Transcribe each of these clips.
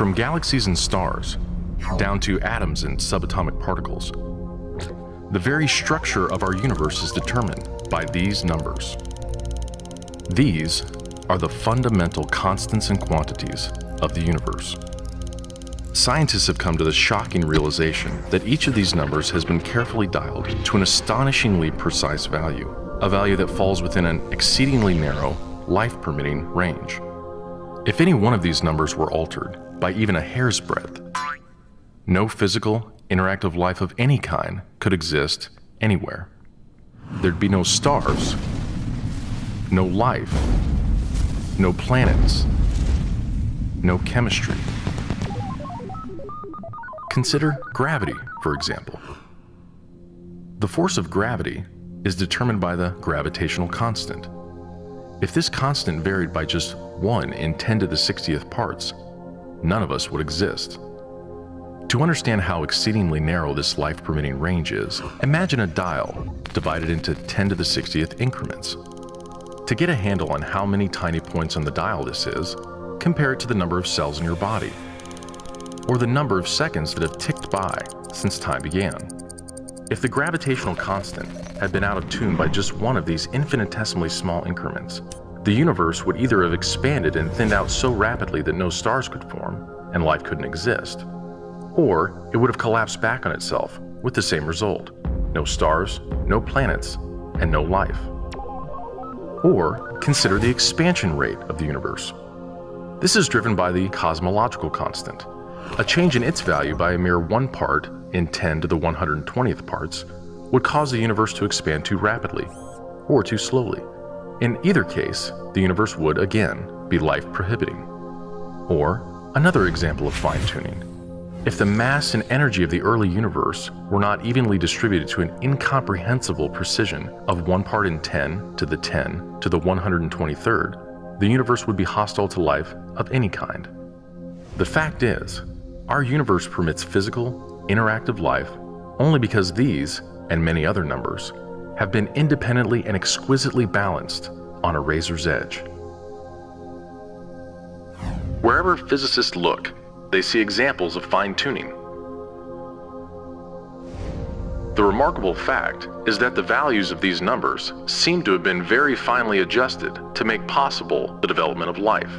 From galaxies and stars, down to atoms and subatomic particles, the very structure of our universe is determined by these numbers. These are the fundamental constants and quantities of the universe. Scientists have come to the shocking realization that each of these numbers has been carefully dialed to an astonishingly precise value, a value that falls within an exceedingly narrow, life-permitting range. If any one of these numbers were altered by even a hair's breadth, no physical, interactive life of any kind could exist anywhere. There'd be no stars, no life, no planets, no chemistry. Consider gravity, for example. The force of gravity is determined by the gravitational constant. If this constant varied by just 1 in 10 to the 60th parts, none of us would exist. To understand how exceedingly narrow this life-permitting range is, imagine a dial divided into 10 to the 60th increments. To get a handle on how many tiny points on the dial this is, compare it to the number of cells in your body, or the number of seconds that have ticked by since time began. If the gravitational constant had been out of tune by just one of these infinitesimally small increments, the universe would either have expanded and thinned out so rapidly that no stars could form and life couldn't exist, or it would have collapsed back on itself with the same result: no stars, no planets, and no life. Or consider the expansion rate of the universe. This is driven by the cosmological constant. A change in its value by a mere 1 part in 10 to the 120th parts would cause the universe to expand too rapidly or too slowly. In either case, the universe would, again, be life-prohibiting. Or another example of fine-tuning. If the mass and energy of the early universe were not evenly distributed to an incomprehensible precision of 1 part in 10 to the 10 to the 123rd, the universe would be hostile to life of any kind. The fact is, our universe permits physical, interactive life only because these, and many other numbers, have been independently and exquisitely balanced on a razor's edge. Wherever physicists look, they see examples of fine-tuning. The remarkable fact is that the values of these numbers seem to have been very finely adjusted to make possible the development of life.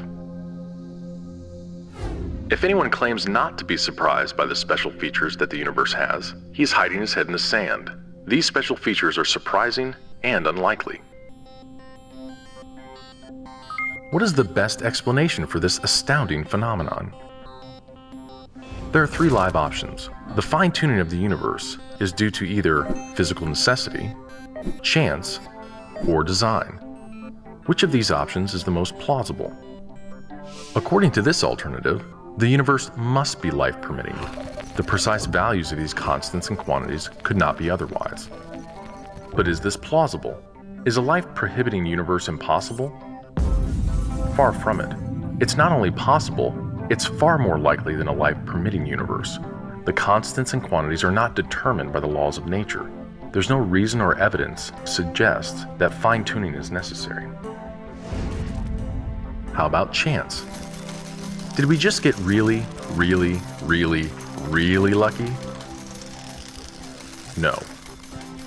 If anyone claims not to be surprised by the special features that the universe has, he's hiding his head in the sand. These special features are surprising and unlikely. What is the best explanation for this astounding phenomenon? There are 3 live options. The fine-tuning of the universe is due to either physical necessity, chance, or design. Which of these options is the most plausible? According to this alternative, the universe must be life-permitting. The precise values of these constants and quantities could not be otherwise. But is this plausible? Is a life-prohibiting universe impossible? Far from it. It's not only possible, it's far more likely than a life-permitting universe. The constants and quantities are not determined by the laws of nature. There's no reason or evidence suggests that fine-tuning is necessary. How about chance? Did we just get really lucky? No.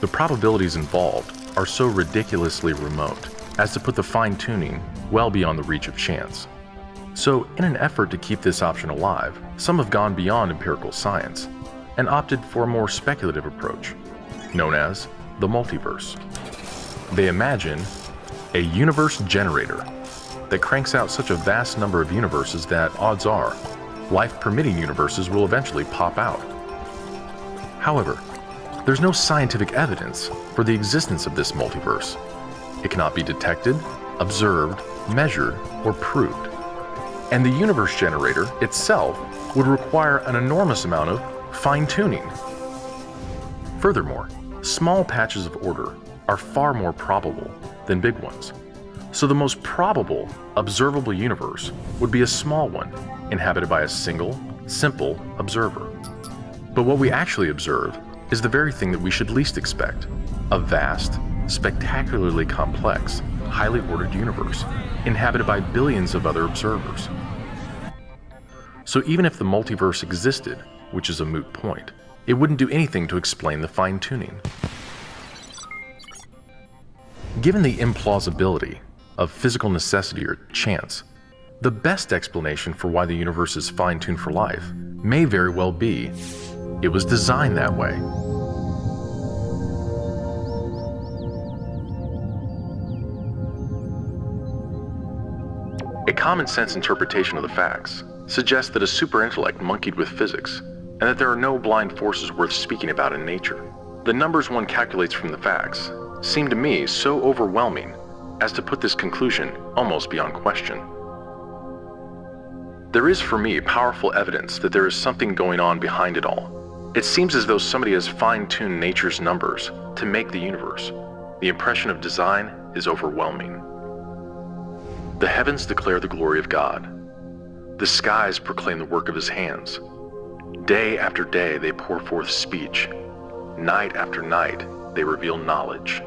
The probabilities involved are so ridiculously remote as to put the fine-tuning well beyond the reach of chance. So, in an effort to keep this option alive, some have gone beyond empirical science and opted for a more speculative approach, known as the multiverse. They imagine a universe generator that cranks out such a vast number of universes that, odds are, life-permitting universes will eventually pop out. However, there's no scientific evidence for the existence of this multiverse. It cannot be detected, observed, measured, or proved. And the universe generator itself would require an enormous amount of fine-tuning. Furthermore, small patches of order are far more probable than big ones. So the most probable observable universe would be a small one, inhabited by a single, simple observer. But what we actually observe is the very thing that we should least expect: a vast, spectacularly complex, highly ordered universe, inhabited by billions of other observers. So even if the multiverse existed, which is a moot point, it wouldn't do anything to explain the fine-tuning. Given the implausibility of physical necessity or chance, the best explanation for why the universe is fine-tuned for life may very well be it was designed that way. A common-sense interpretation of the facts suggests that a superintellect monkeyed with physics, and that there are no blind forces worth speaking about in nature. The numbers one calculates from the facts seem to me so overwhelming as to put this conclusion almost beyond question. There is for me powerful evidence that there is something going on behind it all. It seems as though somebody has fine-tuned nature's numbers to make the universe. The impression of design is overwhelming. The heavens declare the glory of God. The skies proclaim the work of his hands. Day after day they pour forth speech. Night after night they reveal knowledge.